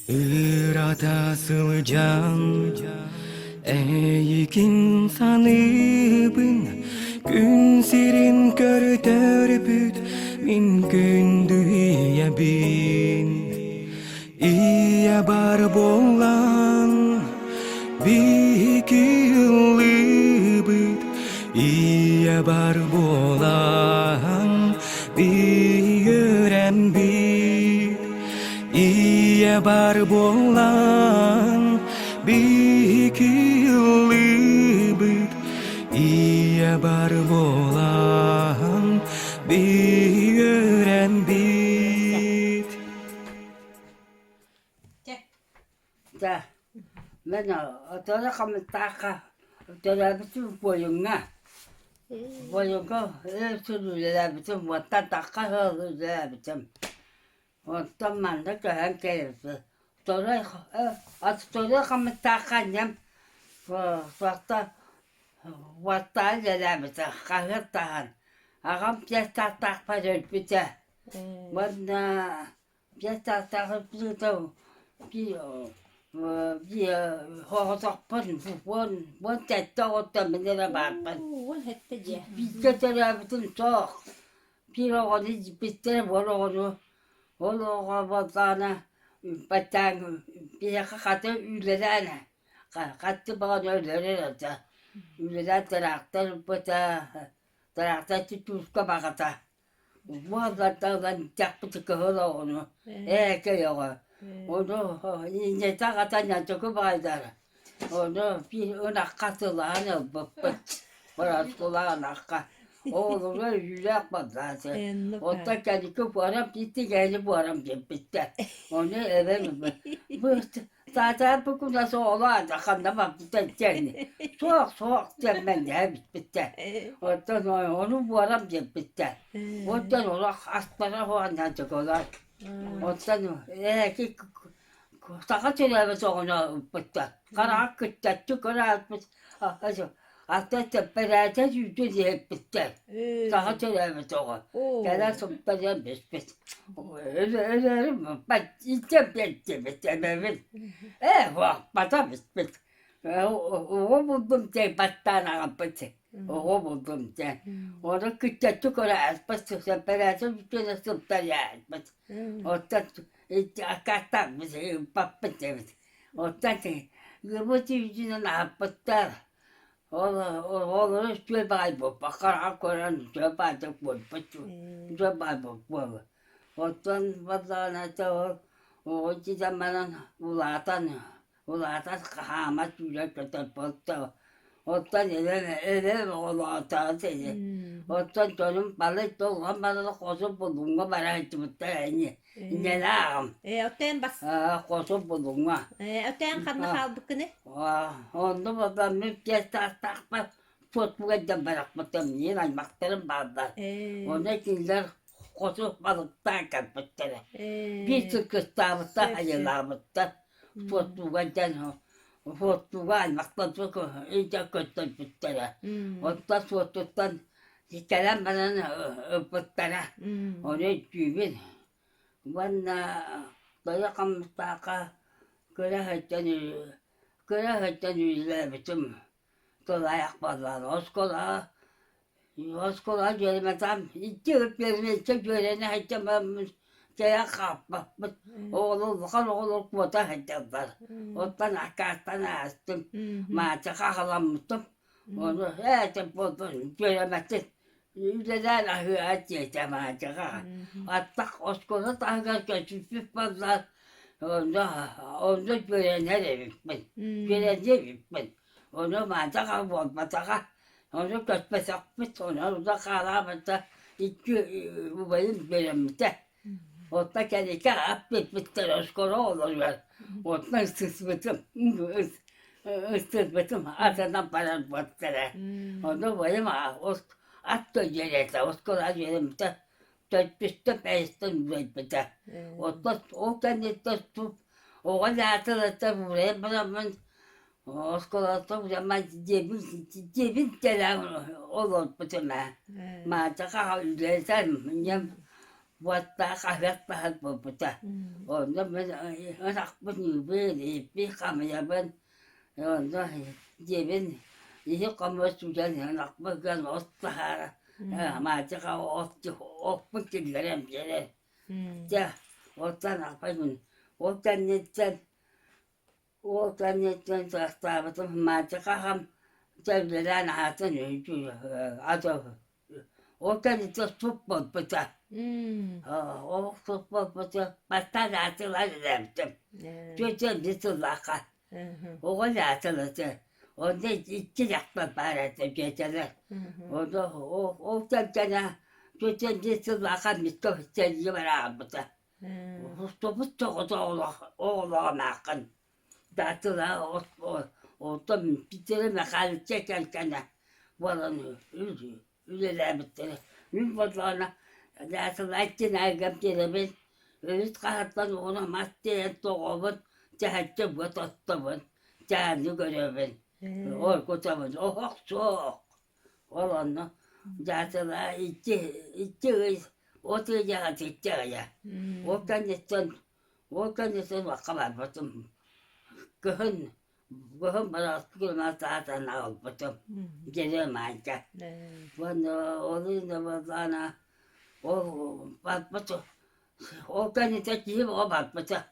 Irada sılcan Eğik insanıbın Gün sirin körtörpüt Min gündüye bin İye bar bolan Bir iki yıllıbıt İye bar bolan Bir gören bir İye bar bolan Bir iki yıllıbıt İye bar bolan Bir gören bir 자, 맨날 어쩌다 가면 닦아. 어쩌다 무슨 보용나. 보용거 술을 내다 무슨 왔다 닦아서 내다 무슨 어떤 만들 거 함께 했어. 어쩌다 가면 닦아냐. 왔다 내다 무슨 가겠다 한. 아감 피esta 닦아줄 피자. 뭔나 피esta 닦아줄 비 bọn trẻ cho tầm mình là bạn bạn bị cho ra bütün çok bir o ne bitti o bana batang bir katı ülelene katı bana öyle de ülele traktör tutup kabakata bu adamdan çakpıtı kahıla onu kaya onu 이제 작았다냐 저거 봐야 돼. 오늘 비 낙가서 나는 뭐라고 나가. 오늘 유약 받아서 어떻게 그 바람 비티게 해 바람 비트. 오늘 애들 뭐 자자 보고 나서 올라앉아 간다만 비트잖니. 수학 때문에 비트. 어떤 오늘 바람 비트. 어떤 오늘 아스파라 호한다 저거라. 어떤 애기 사과처리하면서 그냥 붙다 가라 그때 죽어라 아주 아따 빼라자 유주지 붙다 사과처리하면서 내가 좀 빼자 몇몇 뭐 진짜 뺐지 에와 맞아 몇몇 오분좀 때 봤다 나가 뺐지 오분좀 때 오늘 그때 죽어라 아스파스 빼라자 유주지 없다야 어떤 아까딱 무슨 바쁘지 어떻게 이거부터 유지는 아팠다 오늘 쇠바이 못 바꿔라 거는 쇠바이 못 받죠 쇠바이 못 먹어 어떤 바다나 저 어찌자만은 울라다 가마 줄을 갖다 벗다 어떤 애들 올라왔다 되지 어떤 저는 빨리 또 한 번도 고소 보는 거 말할지 못해 이제 나 어떤 봤? 고소 보는 거 어떤 간나 가볼까네? 오늘 보다 몇개 딱딱 봐 포트가 좀 바락부터 니나 막대는 받다 오늘 진짜 고소 받았다 갔다 비스 그 싸웠다 하여 나왔다 포트가 잖아 포트가 막다 저거 이제 그때 붙더라 어떤 포트던 이까란만은 없었더라 오늘 주변 만나 너야 감다가 그래 했더니 좀또 나약 받아 어스코라 저리만 참 이쪽을 빼면 저쪽에는 했지만 제가 갚아 오늘 보다 했잖아 어떤 아까 나왔던 마차가 하라면또 오늘 해좀 보던 저리만 유대자나 흐아지 자마자가 아딱 어스코라 따가서 주피받아 오늘 그래 내리면 그래 내리면 오늘 마자가 못 받다가 오늘 끝에서 오늘 가라면서 이쪽 뭐는 그래면서 어떻게 하니까 앞에 붙들어 어스코라 오늘 어떤 스스부터 스스부터 아사나 바람 받더라 오늘 뭐야 atto yerete oskola yeremte töpüste peiston veipete o kendi tu o kadar buraya bana oskola to zaman cebin telefon olur bütün ma ta ka ülesan Vuotta kahdet pahat bulputa. Onda ben anakpın böyle bir kamya ben. Onda cebin iyi kamya sucan anakpın gan ottahara. Ama çaka otpun killerem yere. Ja, ottan apayın. Ottan netten tahtavatım ma çaka ham çevreler hatın öykü. Adı. Ottan netten tutmadı bıta. O tutmadı bıta. Baştan atılar edemdim. Çocuğun nesil laka. O ne atıldı. Onda iki yakma baradı geceler. Onda o gene çocuğun nesil laka mitto içeriye var abıda. Topu çoğudu oğlan akın. Datılar orada bitirme kalı çekerken varanı üleler bitti. Mümkünlerine datılar cinayet gelebil. Öğüt kahattan ona maddeyen doğumun cehennem götüttümün. Cehennem görevin. O kutamın çok. Olanla datılar iki oturacak ya. O kendisinden vakalar batım. Gehün bana kılmaz zaten al batım. Geliyorum anca. Bana olayım bana o batı. O kendisi o batı.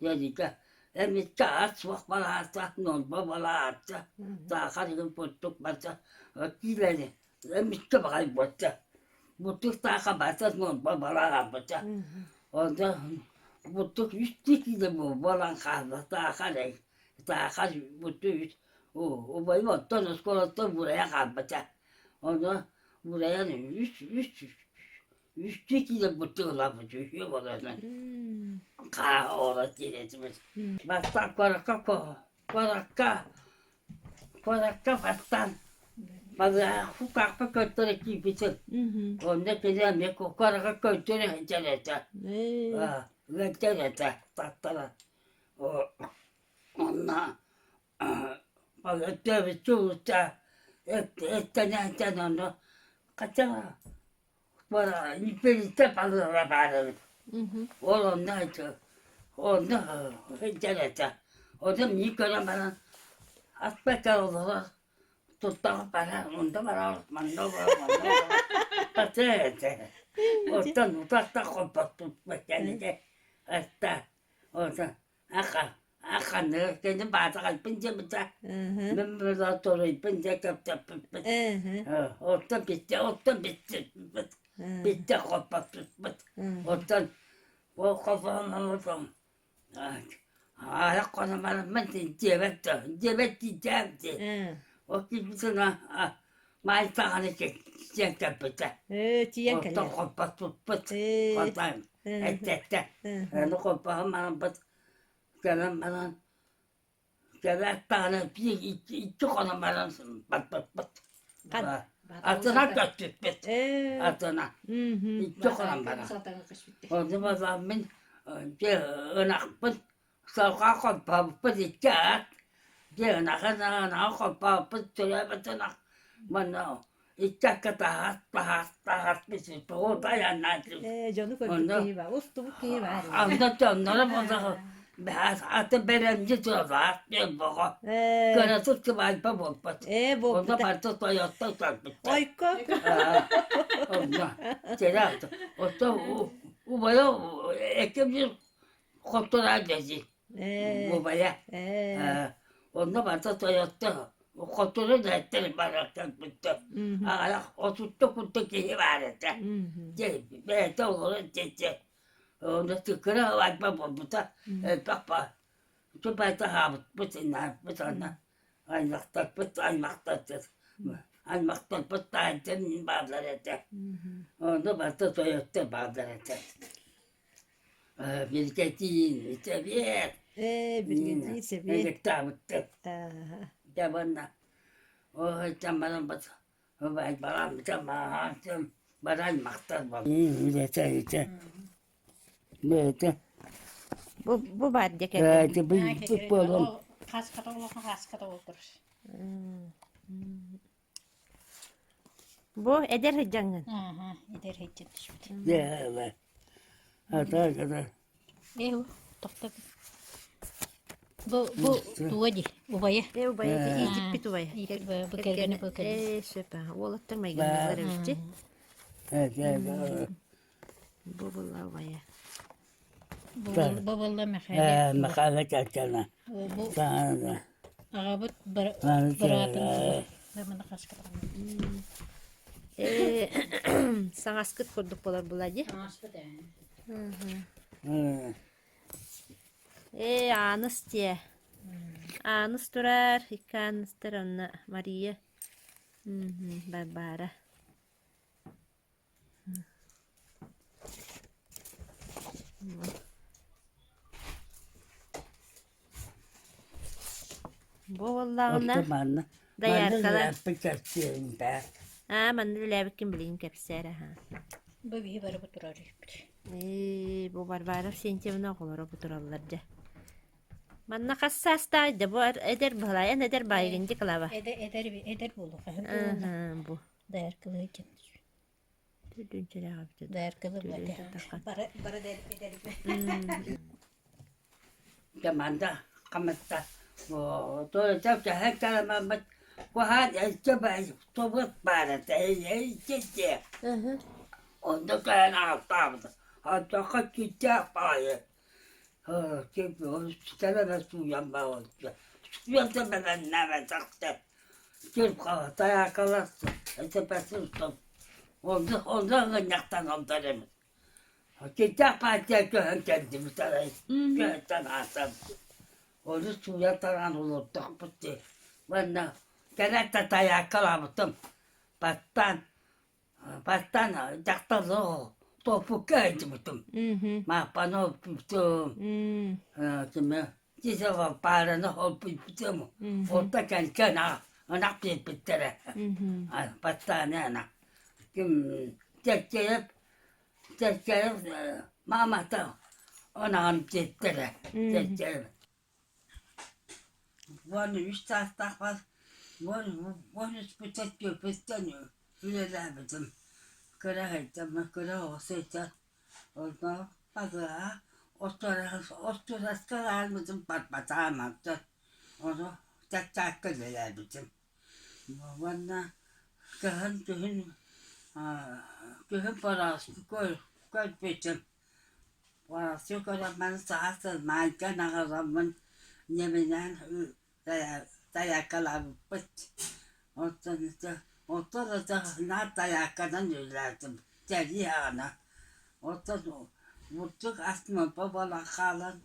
Yani ki emin kağıt bana hatta non bana hatta. Daha karın putuk batı. Kileri emin ki bakayım batı. Butuk daha kabartı non bana batı. Onda butuk üstteki de bu balan kaldı. Daha karın. Daha karın butuk. O benim ottan ıskolottan buraya kalmadı. Onda buraya ne üstteki de butukla butuyor orada. Orası diretimiz. Bastan korakka bastan. Bana hukakka kötüre kipisin. Onda kedem ne korakka kötüre hencerete. Hencerete taktara. Ona bana tabi çoğusta etten onu kaçana bana nipelite balığa bağırır. Onda hencerete. Onda mikro bana aspeka olur. Tuttan para, onda para, mando para. Patete. Ottan utakta kopak tutmak yani. Hatta orada akan ne kendi bazı pince bize. Ben böyle torayı pince kapta. Ottan bitti. Bitti kopak tutmak. Ottan o kafamı alırım. Ayak konumanın ben cebet diyeceğim. O kimsine maçlarını çekti bize. Tiyen Ottan kalıyor. kopak tutmak. Ottan ette. Yani kopağım bana bıt. Gelen tane iki konu bana bıt. Atına götürt bit. Atına. İki konu bana. O zaman ben önak bıt. Sokağa kopağım bıt iki at. Önak kopağım bıt. Şöyle bıtınak. Bana iki tahat bir şey. O da yanlar. Canı koydu ki var. Ustu bu ki var. Anlatanlara bana atı beremci tuzağa bana göre tuttu alpa bolpat. Bu. Onda parça toyatta sarpıttı. Oyko. Onda çerattı. Onda o baya ekimci kontrol edecek. Bu baya. Onda parça toyatta kontrol edecek bana sarpıttı. O tuttu ki vardı. Ben de olur dedi. Onda tıkıra alpa bolpata. Bak. Çok daha bu sana. Aymaktan pıttayken bağlar ete. Onda basta soyukta bağlar ete. Bir keçiyin seviye. Bir gezi seviye. Elekta bitti. Yabanla. O çamaran bas. O baran çamaran. Baran maktar bak. İyi. Böyle. Bu var deket. Bir bolon. Kas kata olur. Bu eder heccanın. Eder hecet düşmedi. Evet. Ata kadar. Bu tokta. Bu tuvaji. Ubaya. Bu bayağı iyi bir tuvaya. Bu kergene bu kergene. Süper. Oğlattırmayı gönderler evci. Evet, evet. Bu bunlar bayağı. Bu valla mekale. Makale kaçana. Bu Sana. ağabey Ben bırakın. Ben kaskata. Sana sıkıt kurduk bolar bulacı. Kaskata. Anız diye. Anız durar. İki anız durar ona Maria. Barbara. Bu vallağına Otomanla. dayar Ben de kalan. yapıp kaçıyorum ben. Ben de levikin bileyim kapsere ha. Bu bir bara bu durar. Bu Barbara sençemine okulur bu turallarca. Manna kassastaydı bu eder balayan eder baygıncı kılava. Eder bulu. Bu. Değer kılı için. Düdünçele abi. Değer kılı bara eder. Zamanda kamasta. O doğru çapça her tarafa bu hadi çaba topuk para işte. Onda kayan altağımda. Hatta kaç gidecek payı. Çünkü o sisteme su yanma oldu. Su yansa ben neve taktı. Girip kalı dayak kalırsın. Tepesi ustam. Ondan gınyaktan ondarım. Gidecek payı göğün kendimi tarayı. Göğünden asam. Onu suya taran olurduk bitti. Ben gerek de dayak kalamıştım. Baştan jaktalı topuk gaydım. Ma pano piptum. Kimi size var paranı hol piptum. Orta kan anak piptere. Baştan ana. Kim çekçeyip mama da anam çektere. Çekçeyip. Bunu üç tahtak var. Bunu spütet göpesteniyor. Üyeler bizim. Kıra heytem, kıra olsaydı. Ondan sonra oturas karar bizim patpatamazdı. Onu çak kırıyorlar bizim. Bana kıhın parası koy bizim. Parası yok ben sahasız manken ağzımın yeminen dayakalar bit. Ortada ne dayakadan yürürdüm. Deli ana. Ortada bulduk aslında babala kalan.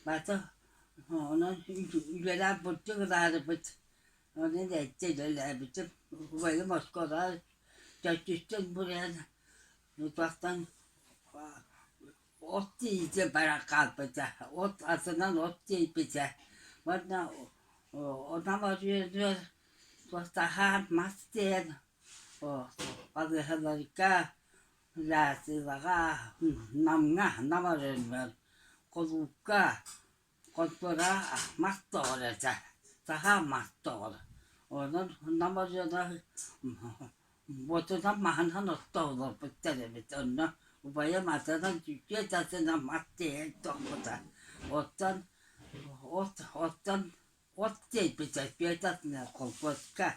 Batı onun üyeler bulduk zarı bit. Onu da ettiler bitim. Böyle Moskova'da çatıştım buraya. Mutfaktan ot yiyince bana kalpıca. Ot asından ot yiyince. Bana ona varıyor. Tahan master. Paghahalika. Lasilaga. Namarin. Koluka. Kotora mastor. Tahan mastor. Onun namazı da botudan mahanhan ottolu bittirebilir onu. Ubaya masadan Türkiye tasına maddeye tokuda. Ottan teypecek bir tasına kolpotka.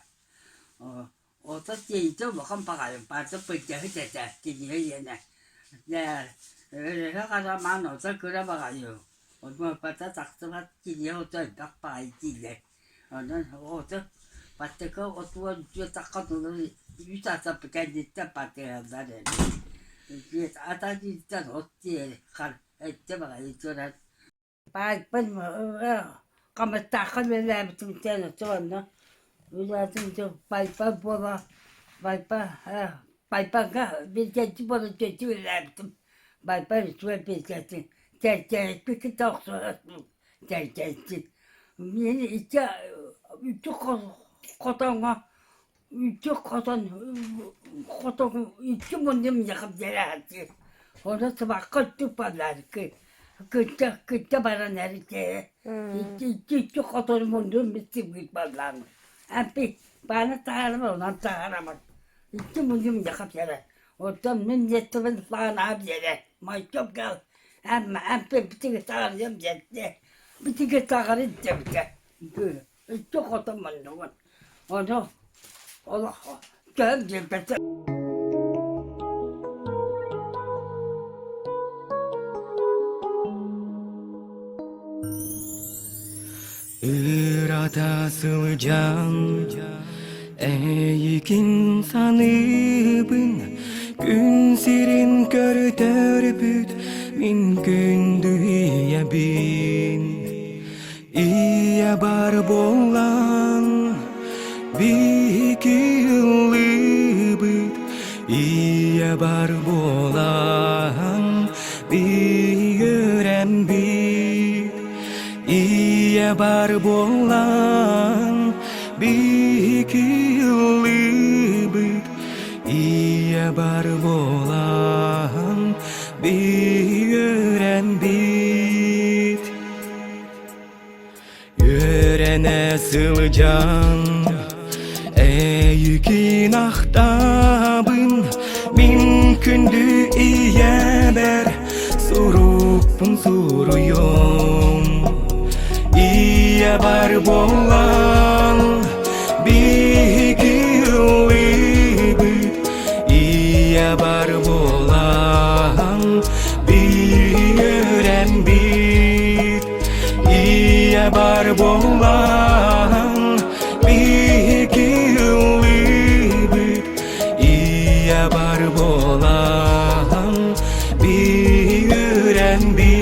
Ota teyce bakın bakalım bazı bıçağı dedi gidiyor yine. Ne öyle kadar olsa göre bakıyor. Onu bata taksıma gidiyor oda bak gidiyor. Ondan oda Pateka otuan dia takkan dulu bisa sampai kandidat pakai dari. Dia ada di tan hotel kan itu bagai itu dan. Baik pun kamu takkan bela betul betul tuan no. Udah tu baik bola baik bisa bola jadi bela betul. Baik itu bisa jadi kita jadi. Ini itu Kotonga koton iki mundim yakıp geldi. Orada sabah kaçtı pazar ki. Kıtta bana nerede? İki koton mundum bitti büyük pazar. Abi bana tarama ona tarama. İki mundim yakıp geldi. Orada milletlerin falan abi yere. Maytop gel. Ama bir tek sağırıyorum ciddi. Bir tek sağırı ciddi. Çok otomandım. Onu Allah gel ciddi. Iradasıl can Eğik insanıbın Gün sirin körtör büt Min gündüye bin İye bar bolan Bir yıllı büt İye bar bolan Bir gören büt İye bar bolan bir yıllı büt İye bar bolan bir gören bit Yörene sılcan Eyyükin ahtabın Min kündü iye ber Surupun suruyum İye bar bolan bir yıllı büt İye bar bolan bir gören bit İye bar bolan bir yıllı büt İye bar bolan bir gören bit